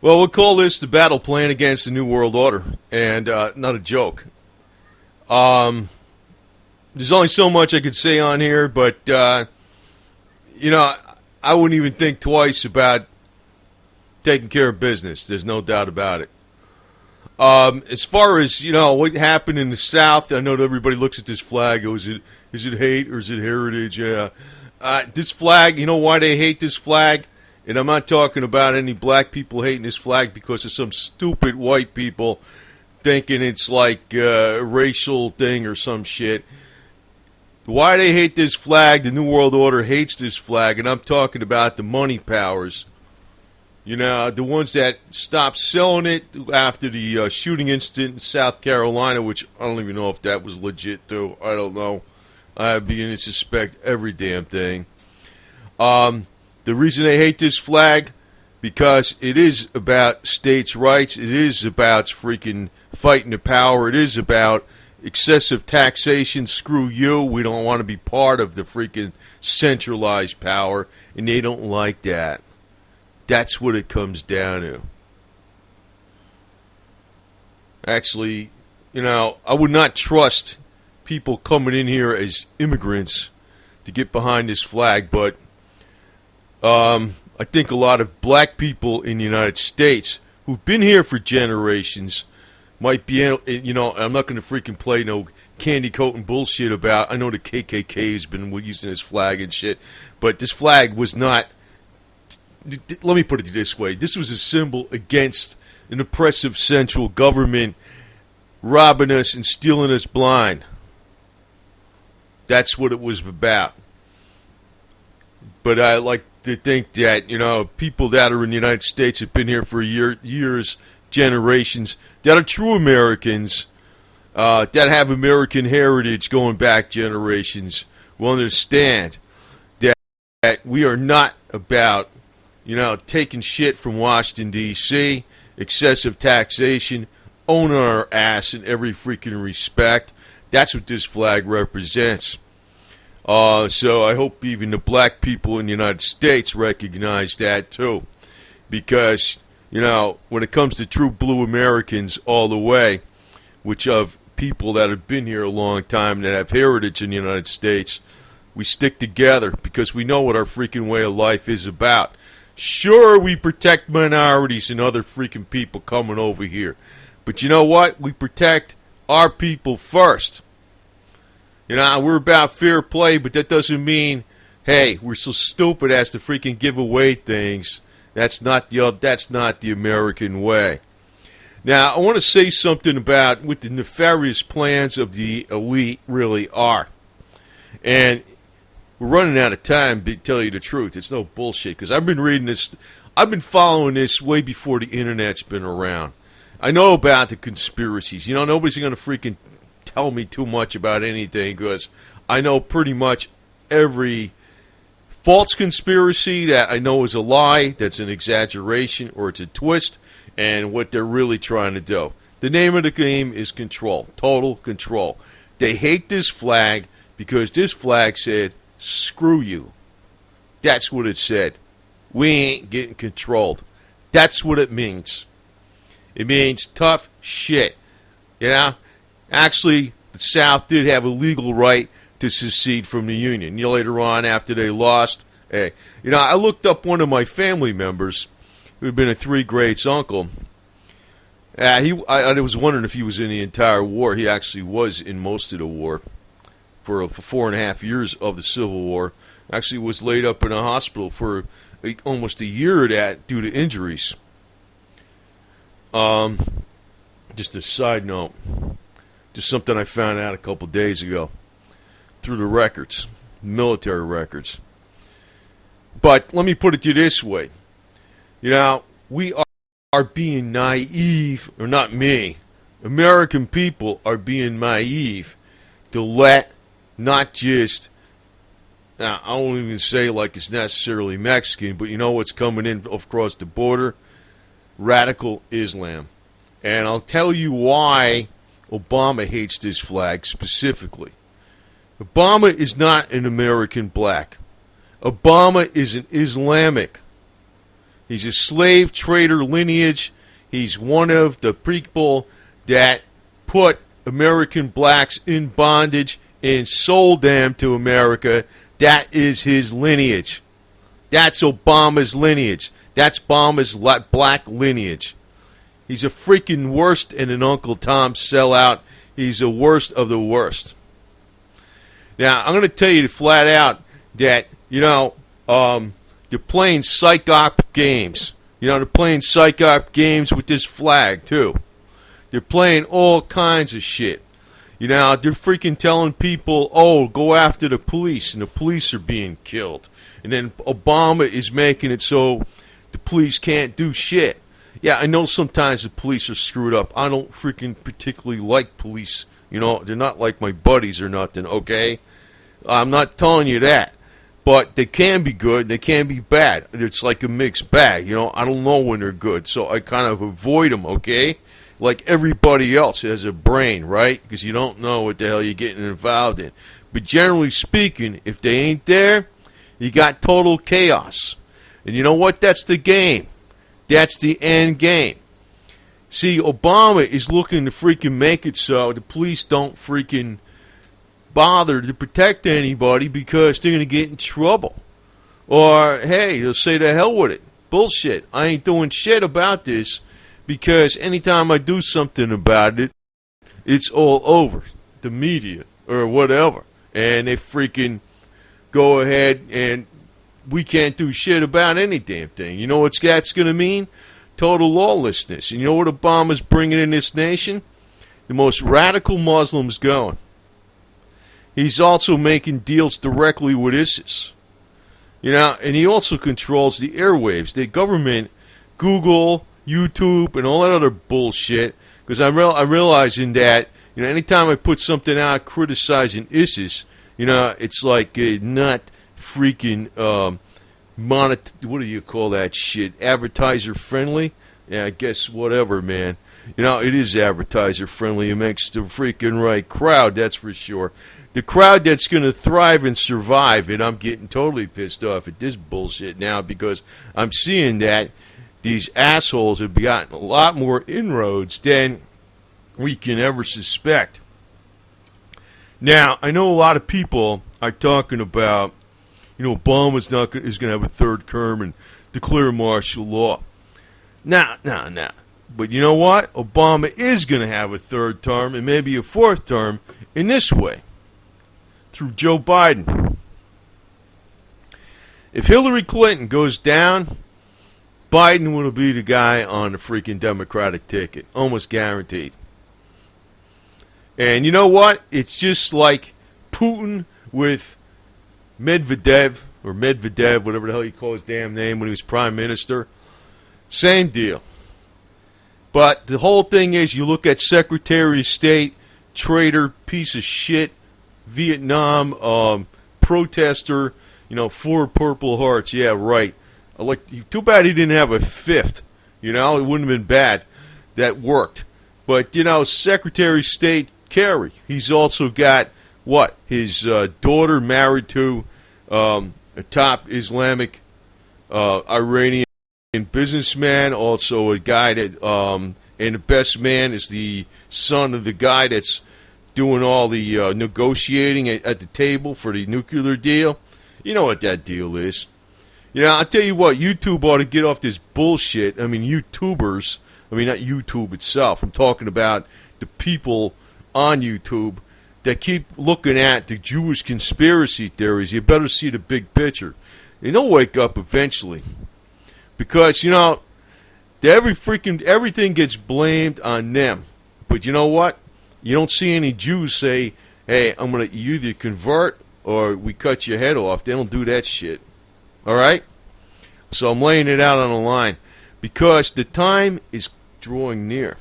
Well, we'll call this the battle plan against the New World Order, and not a joke. There's only so much I could say on here, but, I wouldn't even think twice about taking care of business. There's no doubt about it. As far as, what happened in the South, I know that everybody looks at this flag. Is it hate or is it heritage? Yeah. This flag, you know why they hate this flag? And I'm not talking about any black people hating this flag because of some stupid white people thinking it's like a racial thing or some shit. Why they hate this flag, the New World Order hates this flag, and I'm talking about the money powers. The ones that stopped selling it after the shooting incident in South Carolina, which I don't even know if that was legit, too. I don't know. I begin to suspect every damn thing. The reason they hate this flag, because it is about states' rights. It is about freaking fighting the power. It is about excessive taxation. Screw you. We don't want to be part of the freaking centralized power, and they don't like that. That's what it comes down to. Actually, I would not trust people coming in here as immigrants to get behind this flag, but I think a lot of black people in the United States who've been here for generations might be, I'm not going to freaking play no candy coating bullshit about, I know the KKK has been using this flag and shit, but this flag was not, let me put it this way, this was a symbol against an oppressive central government robbing us and stealing us blind. That's what it was about. But I like to think that, people that are in the United States have been here for years, generations, that are true Americans, that have American heritage going back generations, will understand that we are not about, taking shit from Washington, D.C., excessive taxation, owning our ass in every freaking respect. That's what this flag represents. So I hope even the black people in the United States recognize that too. Because, when it comes to true blue Americans all the way, which of people that have been here a long time that have heritage in the United States, we stick together because we know what our freaking way of life is about. Sure, we protect minorities and other freaking people coming over here. But you know what? We protect our people first. We're about fair play, but that doesn't mean, hey, we're so stupid as to freaking give away things. That's not the American way. Now, I want to say something about what the nefarious plans of the elite really are. And we're running out of time to tell you the truth. It's no bullshit, because I've been reading this. I've been following this way before the Internet's been around. I know about the conspiracies. Nobody's going to freaking tell me too much about anything because I know pretty much every false conspiracy that I know is a lie, that's an exaggeration, or it's a twist, and what they're really trying to do. The name of the game is control, total control. They hate this flag because this flag said, screw you. That's what it said. We ain't getting controlled. That's what it means. It means tough shit. Actually, the South did have a legal right to secede from the Union. Later on, after they lost, hey, I looked up one of my family members who had been a 3 greats uncle. I was wondering if he was in the entire war. He actually was in most of the war for 4.5 years of the Civil War. Actually was laid up in a hospital for almost a year of that due to injuries. Just a side note. Just something I found out a couple days ago through the records, military records. But let me put it to you this way. We are being naive, or not me, American people are being naive to let not just, now I won't even say like it's necessarily Mexican, but you know what's coming in across the border? Radical Islam. And I'll tell you why Obama hates this flag specifically. Obama is not an American black. Obama is an Islamic. He's a slave trader lineage. He's one of the people that put American blacks in bondage and sold them to America. That is his lineage. That's Obama's lineage. That's Obama's black lineage. He's a freaking worst and an Uncle Tom sellout. He's the worst of the worst. Now, I'm going to tell you flat out that, you're playing psych-op games. They're playing psych-op games with this flag, too. They're playing all kinds of shit. They're freaking telling people, oh, go after the police, and the police are being killed. And then Obama is making it so the police can't do shit. Yeah, I know sometimes the police are screwed up. I don't freaking particularly like police. They're not like my buddies or nothing, okay? I'm not telling you that. But they can be good, they can be bad. It's like a mixed bag, I don't know when they're good, so I kind of avoid them, okay? Like everybody else has a brain, right? Because you don't know what the hell you're getting involved in. But generally speaking, if they ain't there, you got total chaos. And you know what? That's the game. That's the end game. See, Obama is looking to freaking make it so the police don't freaking bother to protect anybody because they're going to get in trouble. Or, hey, they'll say to hell with it. Bullshit. I ain't doing shit about this because anytime I do something about it, it's all over. The media or whatever. And they freaking go ahead and we can't do shit about any damn thing. You know what that's going to mean? Total lawlessness. And you know what Obama's bringing in this nation? The most radical Muslims going. He's also making deals directly with ISIS. And he also controls the airwaves. The government, Google, YouTube, and all that other bullshit. Because I'm realizing that, anytime I put something out criticizing ISIS, it's like not freaking, what do you call that shit? Advertiser friendly? Yeah, I guess whatever, man. It is advertiser friendly. It makes the freaking right crowd, that's for sure. The crowd that's going to thrive and survive, and I'm getting totally pissed off at this bullshit now because I'm seeing that these assholes have gotten a lot more inroads than we can ever suspect. Now, I know a lot of people are talking about, Obama's is going to have a third term and declare martial law. Nah. But you know what? Obama is going to have a third term and maybe a fourth term in this way. Through Joe Biden. If Hillary Clinton goes down, Biden will be the guy on the freaking Democratic ticket. Almost guaranteed. And you know what? It's just like Putin with Medvedev, whatever the hell you call his damn name when he was prime minister. Same deal. But the whole thing is, you look at Secretary of State, traitor, piece of shit, Vietnam protester, 4 Purple Hearts. Yeah, right. Too bad he didn't have a 5th. It wouldn't have been bad. That worked. But, Secretary of State Kerry, he's also got, his daughter married to a top Islamic Iranian businessman, also a guy that, and the best man is the son of the guy that's doing all the negotiating at the table for the nuclear deal. You know what that deal is. I'll tell you what, YouTube ought to get off this bullshit. I mean, YouTubers, not YouTube itself. I'm talking about the people on YouTube that keep looking at the Jewish conspiracy theories. You better see the big picture. They'll wake up eventually. Because, everything gets blamed on them. But you know what? You don't see any Jews say, hey, you either convert or we cut your head off. They don't do that shit. All right? So I'm laying it out on the line. Because the time is drawing near.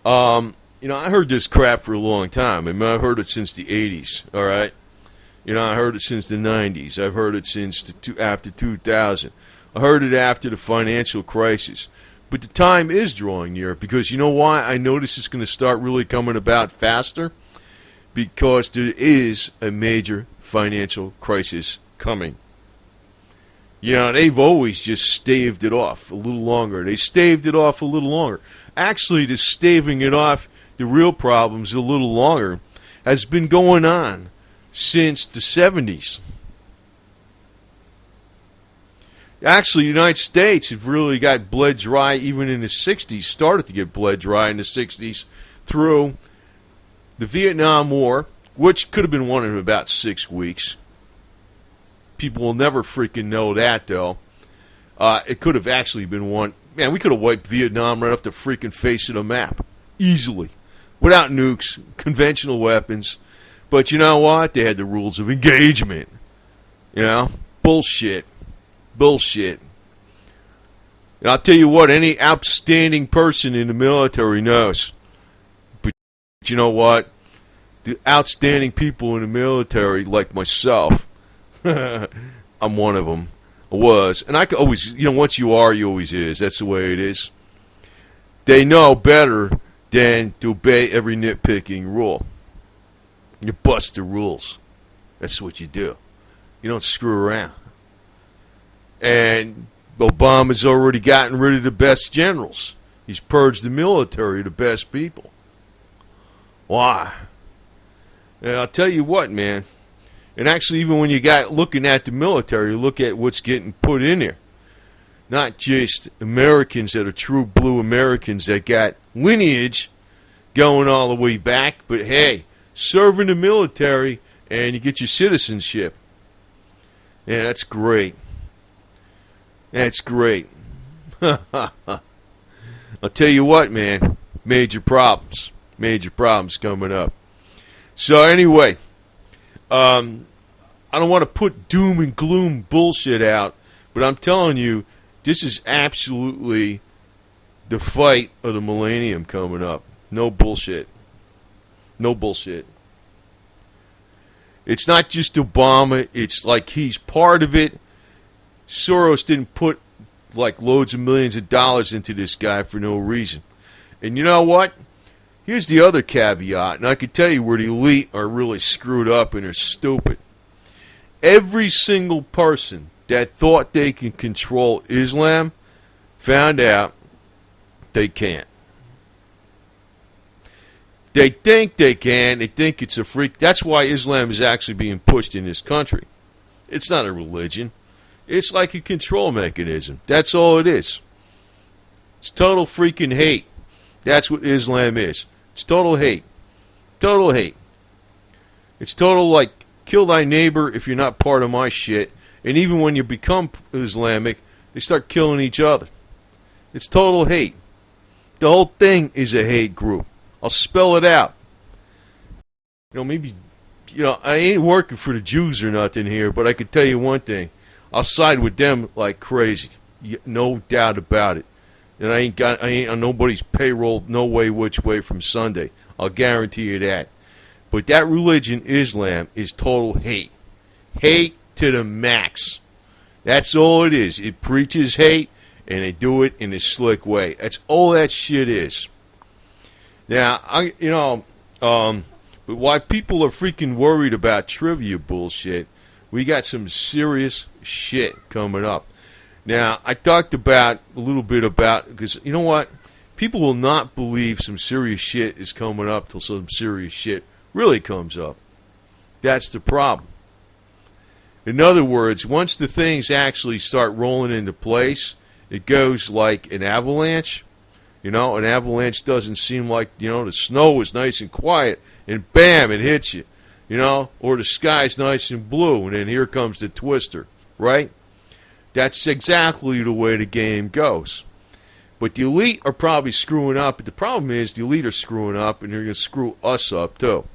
I heard this crap for a long time. I've heard it since the 80s. All right? I heard it since the 90s. I've heard it since after 2000. I heard it after the financial crisis. But the time is drawing near because you know why I know this is going to start really coming about faster? Because there is a major financial crisis coming. You know, they've always just staved it off a little longer. They staved it off a little longer. Actually, the staving it off, the real problems a little longer, has been going on since the 70s. Actually, the United States have really got bled dry even in the 60s, started to get bled dry in the 60s through the Vietnam War, which could have been won in about 6 weeks. People will never freaking know that, though. It could have actually been won. Man, we could have wiped Vietnam right off the freaking face of the map. Easily. Without nukes, conventional weapons. But you know what? They had the rules of engagement. You know? Bullshit. Bullshit. And I'll tell you what, any outstanding person in the military knows. But you know what? The outstanding people in the military, like myself, I'm one of them. I was. And I could always, you know, once you are, you always is. That's the way it is. They know better than to obey every nitpicking rule. You bust the rules. That's what you do. You don't screw around. And Obama's already gotten rid of the best generals. He's purged the military of the best people. Why? And I'll tell you what, man. And actually, even when you got looking at the military, look at what's getting put in there. Not just Americans that are true blue Americans that got lineage going all the way back, but hey, serve in the military and you get your citizenship. Yeah, that's great. That's great. I'll tell you what, man. Major problems. Major problems coming up. So anyway, I don't want to put doom and gloom bullshit out, but I'm telling you, this is absolutely the fight of the millennium coming up. No bullshit. No bullshit. It's not just Obama. It's like he's part of it. Soros didn't put like loads of millions of dollars into this guy for no reason. And you know what? Here's the other caveat, and I can tell you where the elite are really screwed up and are stupid. Every single person that thought they can control Islam found out they can't. They think they can. They think it's a freak. That's why Islam is actually being pushed in this country. It's not a religion. It's like a control mechanism. That's all it is. It's total freaking hate. That's what Islam is. It's total hate. Total hate. It's total like, kill thy neighbor if you're not part of my shit. And even when you become Islamic, they start killing each other. It's total hate. The whole thing is a hate group. I'll spell it out. You know, maybe, you know, I ain't working for the Jews or nothing here, but I can tell you one thing. I'll side with them like crazy. No doubt about it. And I ain't on nobody's payroll, no way, which way from Sunday. I'll guarantee you that. But that religion, Islam, is total hate. Hate to the max. That's all it is. It preaches hate, and they do it in a slick way. That's all that shit is. Now, but why people are freaking worried about trivia bullshit, we got some serious shit coming up. Now, I talked about a little bit about, because you know what? People will not believe some serious shit is coming up till some serious shit really comes up. That's the problem. In other words, once the things actually start rolling into place, it goes like an avalanche. You know, an avalanche doesn't seem like, you know, the snow is nice and quiet, and bam, it hits you. You know, or the sky's nice and blue, and then here comes the twister, right? That's exactly the way the game goes. But the elite are probably screwing up, but the problem is the elite are screwing up, and they're going to screw us up too.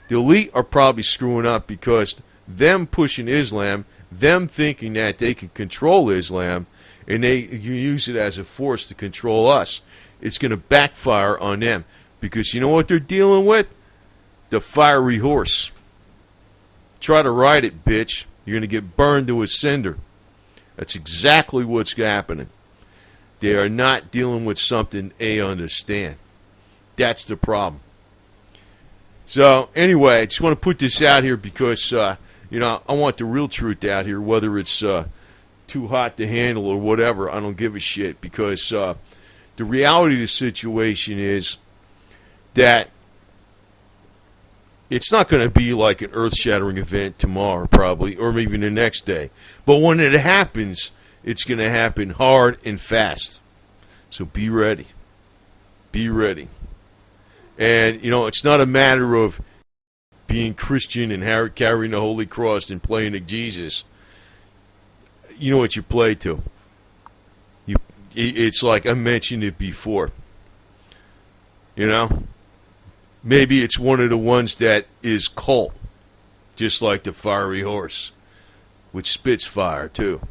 The elite are probably screwing up because them pushing Islam, them thinking that they can control Islam, and you use it as a force to control us. It's going to backfire on them. Because you know what they're dealing with? The fiery horse. Try to ride it, bitch. You're going to get burned to a cinder. That's exactly what's happening. They are not dealing with something they understand. That's the problem. So, anyway, I just want to put this out here because, I want the real truth out here, whether it's to too hot to handle or whatever. I don't give a shit, because the reality of the situation is that it's not going to be like an earth-shattering event tomorrow, probably, or even the next day. But when it happens, it's going to happen hard and fast. So be ready. Be ready. And, it's not a matter of being Christian and carrying the Holy Cross and playing to Jesus. You know what you play to. It's like I mentioned it before. Maybe it's one of the ones that is cult, just like the fiery horse, which spits fire too.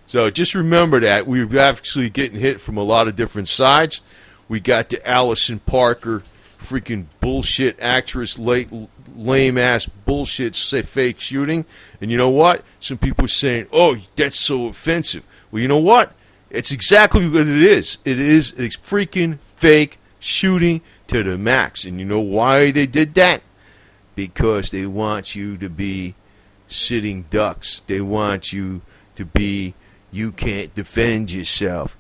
So just remember that we're actually getting hit from a lot of different sides. We got the Allison Parker freaking bullshit actress, lame ass bullshit fake shooting. And you know what? Some people are saying, oh, that's so offensive. Well, you know what? It's exactly what it is. It is a freaking fake shooting to the max. And you know why they did that? Because they want you to be sitting ducks. They want you to be, you can't defend yourself.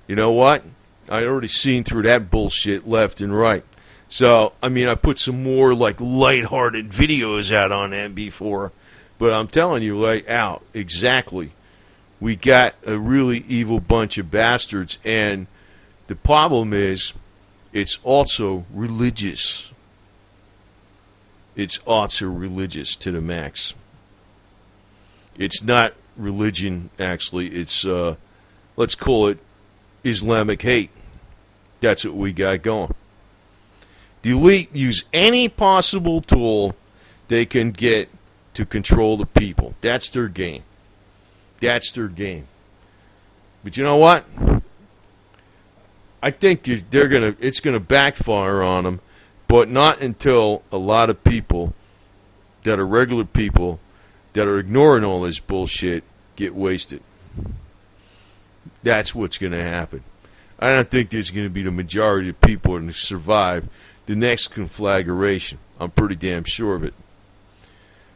You know what? I already seen through that bullshit left and right. So, I put some more like lighthearted videos out on that before. But I'm telling you right out, exactly. We got a really evil bunch of bastards. And the problem is, it's also religious. It's also religious to the max. It's not religion, actually. It's, let's call it Islamic hate. That's what we got going. The elite use any possible tool they can get to control the people. That's their game. That's their game. But you know what? I think it's gonna backfire on them, but not until a lot of people that are regular people that are ignoring all this bullshit get wasted. That's what's gonna happen. I don't think there's going to be the majority of people to survive the next conflagration. I'm pretty damn sure of it.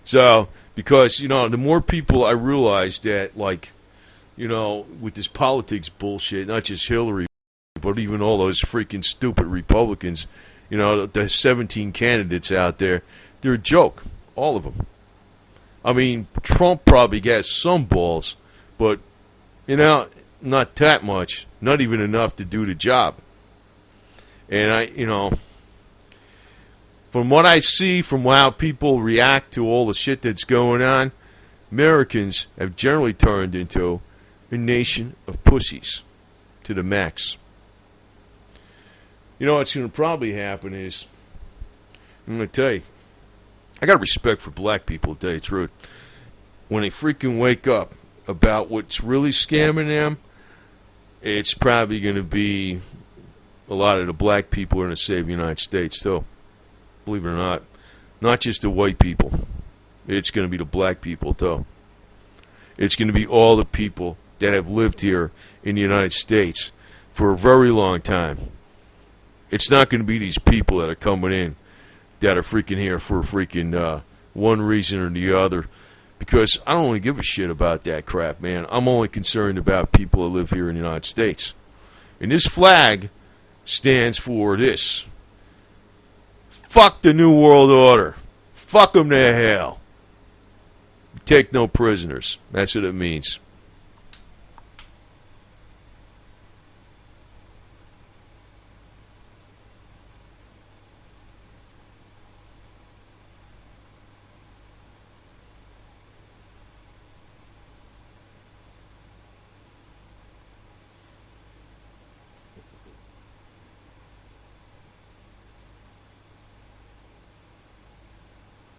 So, because, the more people I realize that, like, with this politics bullshit, not just Hillary, but even all those freaking stupid Republicans, the 17 candidates out there, they're a joke. All of them. Trump probably got some balls, but, not that much. Not even enough to do the job. And from what I see, from how people react to all the shit that's going on, Americans have generally turned into a nation of pussies to the max. What's going to probably happen is, I'm going to tell you, I got respect for black people, to tell you the truth. When they freaking wake up about what's really scamming them, it's probably going to be a lot of the black people are going to save the United States, too. Believe it or not. Not just the white people. It's going to be the black people, too. It's going to be all the people that have lived here in the United States for a very long time. It's not going to be these people that are coming in that are freaking here for freaking one reason or the other. Because I don't really give a shit about that crap, man. I'm only concerned about people that live here in the United States. And this flag stands for this. Fuck the New World Order. Fuck them to hell. Take no prisoners. That's what it means.